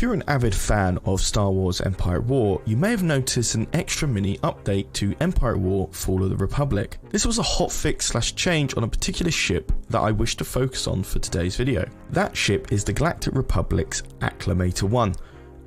you're an avid fan of Star Wars Empire at War, you may have noticed an extra mini update to Empire at War Fall of the Republic. This was a hotfix / change on a particular ship that I wish to focus on for today's video. That ship is the Galactic Republic's Acclimator I,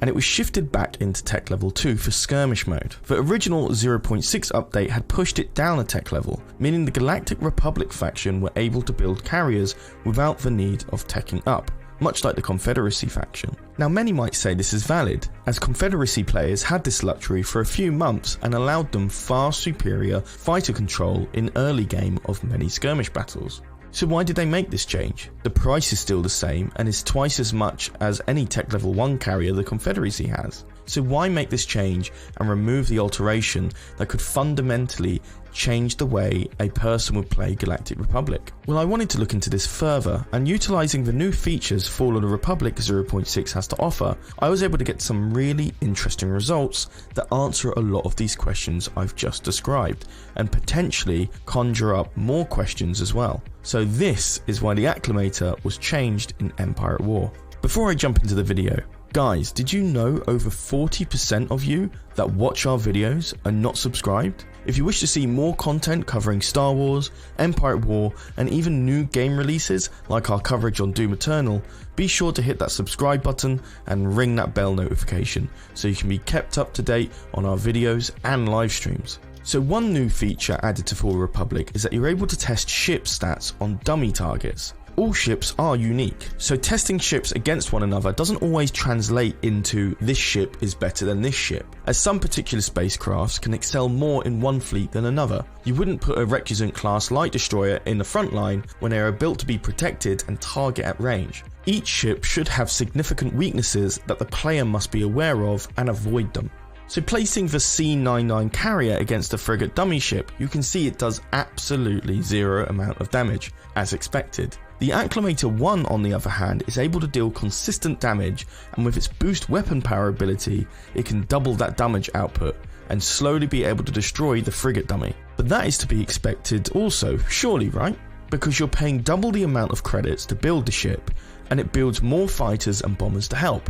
and it was shifted back into tech level 2 for skirmish mode. The original 0.6 update had pushed it down a tech level, meaning the Galactic Republic faction were able to build carriers without the need of teching up, much like the Confederacy faction. Now many might say this is valid, as Confederacy players had this luxury for a few months and allowed them far superior fighter control in early game of many skirmish battles. So why did they make this change? The price is still the same and is twice as much as any tech level 1 carrier the Confederacy has. So why make this change and remove the alteration that could fundamentally change the way a person would play Galactic Republic? Well, I wanted to look into this further, and utilising the new features Fall of the Republic 0.6 has to offer, I was able to get some really interesting results that answer a lot of these questions I've just described, and potentially conjure up more questions as well. So this is why the Acclamator was changed in Empire at War. Before I jump into the video, guys, did you know over 40% of you that watch our videos are not subscribed? If you wish to see more content covering Star Wars, Empire at War, and even new game releases like our coverage on Doom Eternal, be sure to hit that subscribe button and ring that bell notification so you can be kept up to date on our videos and live streams. So one new feature added to Fall of the Republic is that you're able to test ship stats on dummy targets. All ships are unique, so testing ships against one another doesn't always translate into this ship is better than this ship, as some particular spacecrafts can excel more in one fleet than another. You wouldn't put a Recusant class light destroyer in the front line when they are built to be protected and target at range. Each ship should have significant weaknesses that the player must be aware of and avoid them. So placing the C-99 carrier against a frigate dummy ship, you can see it does absolutely zero amount of damage, as expected. The Acclimator I, on the other hand, is able to deal consistent damage, and with its boost weapon power ability, it can double that damage output and slowly be able to destroy the frigate dummy. But that is to be expected also, surely, right? Because you're paying double the amount of credits to build the ship, and it builds more fighters and bombers to help.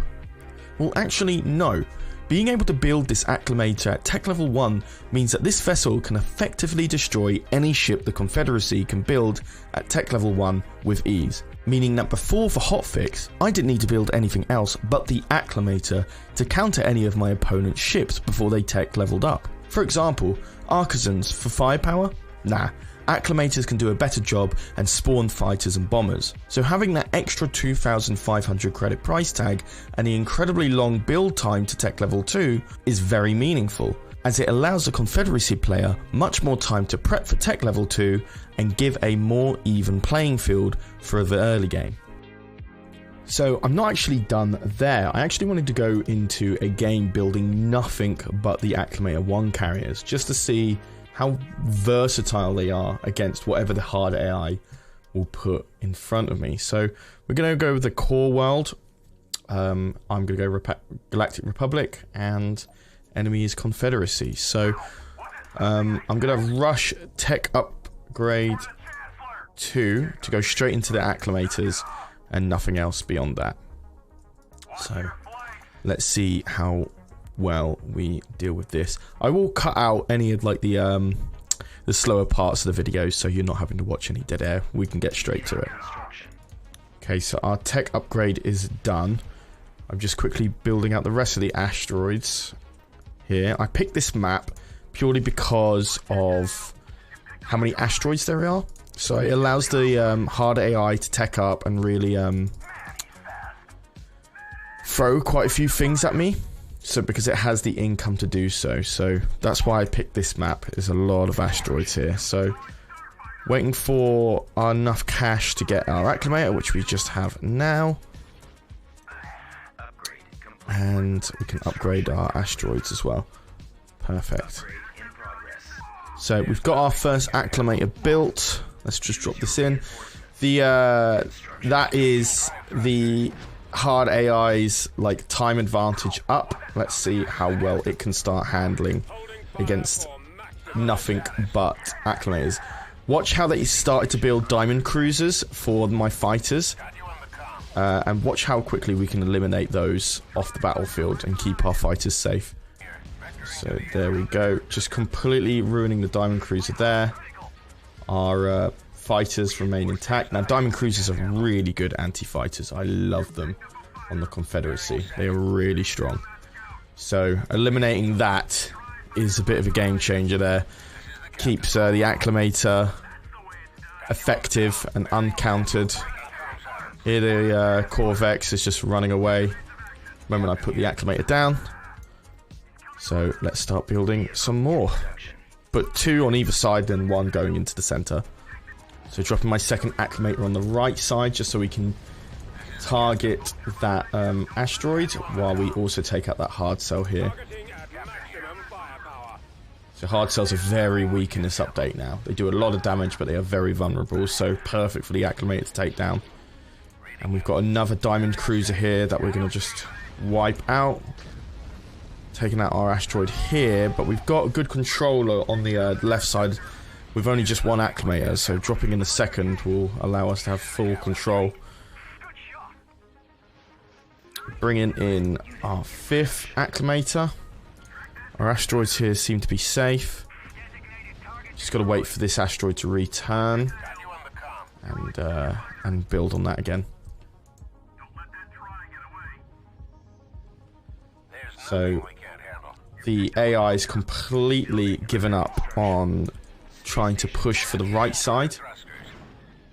Well, actually, no. Being able to build this Acclimator at tech level 1 means that this vessel can effectively destroy any ship the Confederacy can build at tech level 1 with ease. Meaning that before the hotfix, I didn't need to build anything else but the Acclimator to counter any of my opponent's ships before they tech leveled up. For example, Artisans for firepower? Nah. Acclimators can do a better job and spawn fighters and bombers. So having that extra 2,500 credit price tag and the incredibly long build time to tech level 2 is very meaningful, as it allows the Confederacy player much more time to prep for tech level 2 and give a more even playing field for the early game. So I'm not actually done there. I actually wanted to go into a game building nothing but the Acclimator I carriers, just to see how versatile they are against whatever the hard AI will put in front of me. So we're going to go with the core world. I'm going to go Galactic Republic, and enemy is Confederacy. So I'm going to rush Tech Upgrade 2 to go straight into the Acclimators and nothing else beyond that. So let's see how well we deal with this. I will cut out any of like the slower parts of the video, so you're not having to watch any dead air. We can get straight to it. Okay, so our tech upgrade is done. I'm just quickly building out the rest of the asteroids here. I picked this map purely because of how many asteroids there are. So it allows the hard AI to tech up and really throw quite a few things at me. So because it has the income to do so. So that's why I picked this map. There's a lot of asteroids here. So waiting for enough cash to get our Acclimator, which we just have now. And we can upgrade our asteroids as well. Perfect. So we've got our first Acclimator built. Let's just drop this in. That is the hard AI's like time advantage up. Let's see how well it can start handling against nothing but Acclimators. Watch how they started to build diamond cruisers for my fighters. And watch how quickly we can eliminate those off the battlefield and keep our fighters safe. So there we go. Just completely ruining the Diamond Cruiser there. Our fighters remain intact. Now, Diamond Cruisers are really good anti-fighters. I love them on the Confederacy. They are really strong. So eliminating that is a bit of a game changer there. Keeps the Acclamator effective and uncountered. Here the Corvex is just running away the moment I put the Acclamator down. So let's start building some more. But 2 on either side, then 1 going into the center. So dropping my second Acclamator on the right side just so we can target that asteroid while we also take out that hard cell here. So hard cells are very weak in this update now. They do a lot of damage, but they are very vulnerable. So perfect for the Acclamator to take down. And we've got another Diamond Cruiser here that we're going to just wipe out. Taking out our asteroid here, but we've got a good controller on the left side. We've only just 1 Acclamator, so dropping in the second will allow us to have full control. Bringing in our 5th Acclamator. Our asteroids here seem to be safe. Just got to wait for this asteroid to return and build on that again. So the AI is completely given up on trying to push for the right side.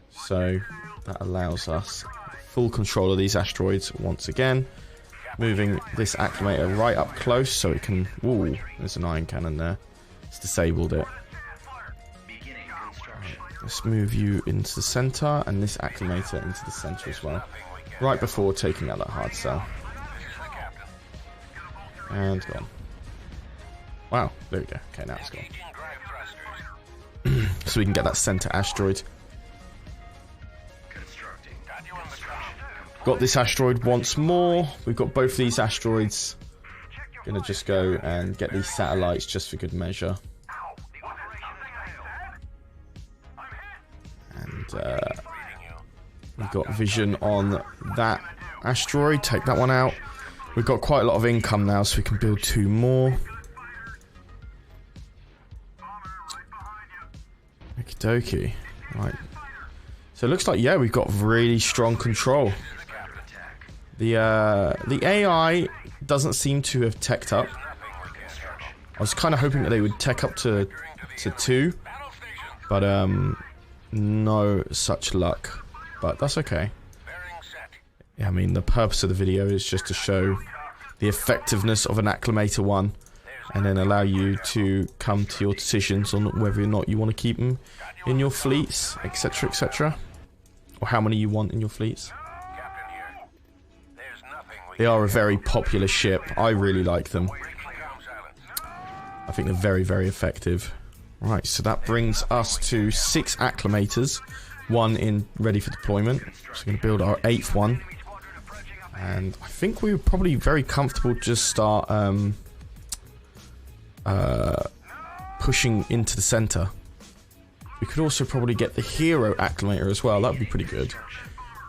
So that allows us full control of these asteroids once again. Moving this Acclamator right up close so it can... Ooh, there's an ion cannon there. It's disabled it. Right, let's move you into the center and this Acclamator into the center as well. Right before taking out that hard cell. And gone. Wow, there we go. Okay, now it's gone. So we can get that center asteroid. Got this asteroid once more. We've got both these asteroids. Gonna just go and get these satellites just for good measure. And we've got vision on that asteroid. Take that one out. We've got quite a lot of income now, so we can build 2 more. Okie dokie. Right. So it looks like, yeah, we've got really strong control. The AI doesn't seem to have teched up. I was kind of hoping that they would tech up to 2. But no such luck. But that's okay. Yeah, I mean, the purpose of the video is just to show the effectiveness of an Acclamator 1 and then allow you to come to your decisions on whether or not you want to keep them in your fleets, etc, etc, or how many you want in your fleets. They are a very popular ship. I really like them. I think they're very, very effective. Right, so that brings us to 6 Acclamators, 1 in ready for deployment. So we're going to build our 8th one. And I think we were probably very comfortable to just start pushing into the center. We could also probably get the hero Acclamator as well. That would be pretty good.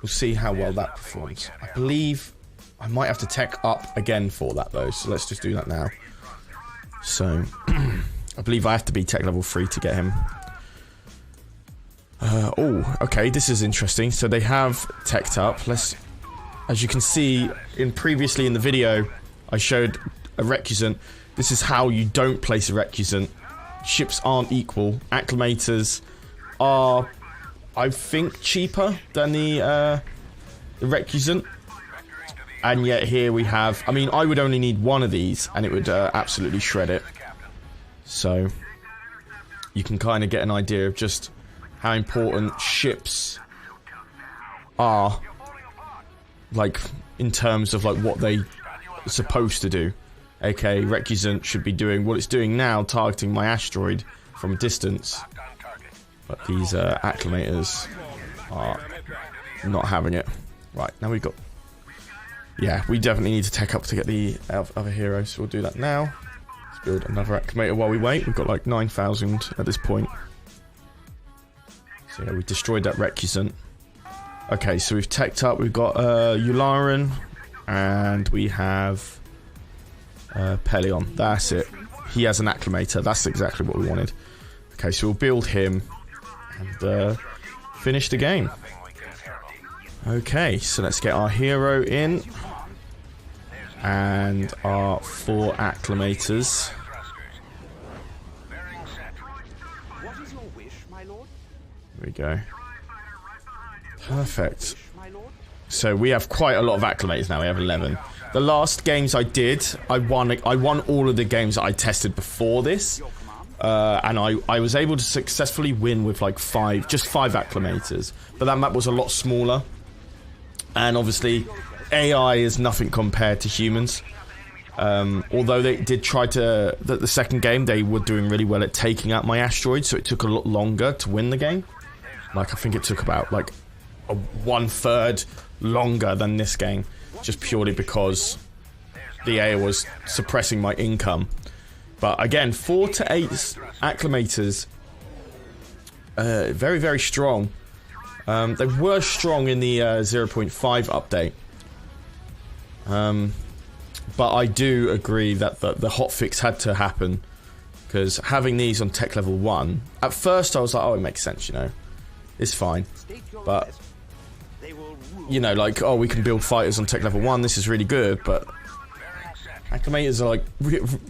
We'll see how well that performs. I believe I might have to tech up again for that though, so let's just do that now. So I believe I have to be tech level 3 to get him. Oh, okay, this is interesting. So they have teched up. Let's... As you can see, previously in the video, I showed a recusant. This is how you don't place a recusant. Ships aren't equal. Acclamators are, I think, cheaper than the recusant. And yet here we have... I mean, I would only need 1 of these, and it would absolutely shred it. So, you can kind of get an idea of just how important ships are, like, in terms of like what they are supposed to do. Okay, recusant should be doing what it's doing now, targeting my asteroid from a distance. But these Acclamators are not having it. Right, now we've got... Yeah, we definitely need to tech up to get the other heroes, so we'll do that now. Let's build another Acclamator while we wait. We've got like 9,000 at this point. So yeah, we destroyed that recusant. Okay, so we've teched up. We've got Yularen, and we have Pelion. That's it. He has an Acclimator. That's exactly what we wanted. Okay, so we'll build him and finish the game. Okay, so let's get our hero in. And our 4 Acclamators. There we go. Perfect. So we have quite a lot of Acclamators now. We have 11. The last games I did, I won all of the games that I tested before this. And I was able to successfully win with like just 5 Acclamators. But that map was a lot smaller. And obviously, AI is nothing compared to humans. Although they did try to... The second game, they were doing really well at taking out my asteroid, so it took a lot longer to win the game. Like, I think it took about, like, a 1/3 longer than this game. Just purely because the AI was suppressing my income. But again, 4 to 8 Acclamators. Very, very strong. They were strong in the 0.5 update. But I do agree that the hotfix had to happen. Because having these on tech level 1, at first I was like, oh, it makes sense, you know. It's fine. But, you know, like, oh, we can build fighters on tech level 1, this is really good, but Acclamators are like,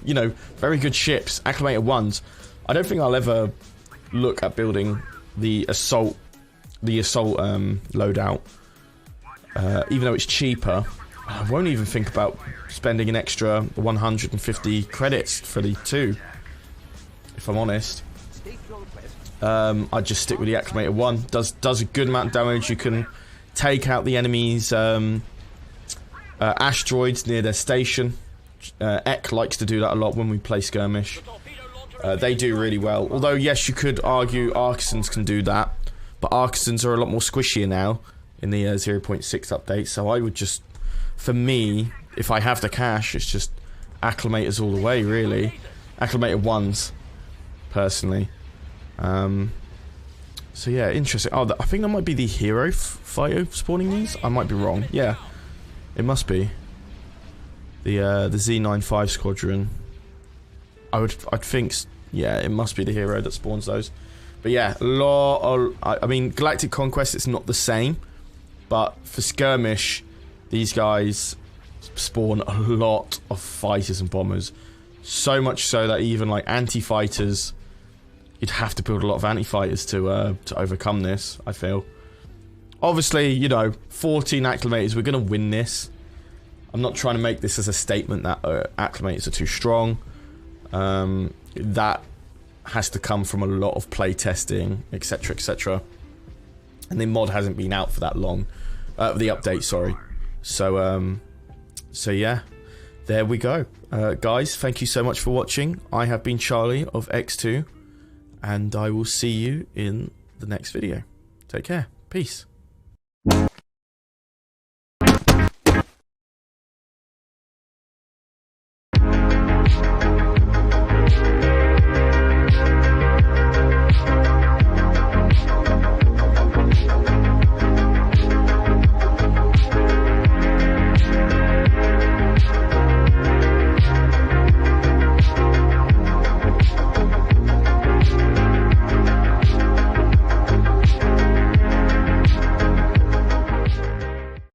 you know, very good ships. Acclamator 1s. I don't think I'll ever look at building the assault loadout. Even though it's cheaper, I won't even think about spending an extra 150 credits for the 2. If I'm honest. I'd just stick with the Acclamator 1. Does a good amount of damage. You can take out the enemy's asteroids near their station. Ek likes to do that a lot when we play Skirmish. They do really well. Although, yes, you could argue Artisans can do that. But Artisans are a lot more squishier now in the 0.6 update. So I would just, for me, if I have the cash, it's just Acclamators all the way, really. Acclamator 1s, personally. So yeah, interesting. Oh, I think that might be the hero fighter spawning these. I might be wrong. Yeah, it must be the Z95 squadron. I'd think. Yeah, it must be the hero that spawns those. But yeah, I mean, Galactic Conquest, it's not the same. But for Skirmish, these guys spawn a lot of fighters and bombers. So much so that even like anti-fighters, you'd have to build a lot of anti-fighters to overcome this, I feel. Obviously, you know, 14 Acclamators, we're going to win this. I'm not trying to make this as a statement that Acclamators are too strong. That has to come from a lot of play testing, etc, etc. And the mod hasn't been out for that long. The update, sorry. So yeah, there we go. Guys, thank you so much for watching. I have been Charlie of X2. And I will see you in the next video. Take care. Peace.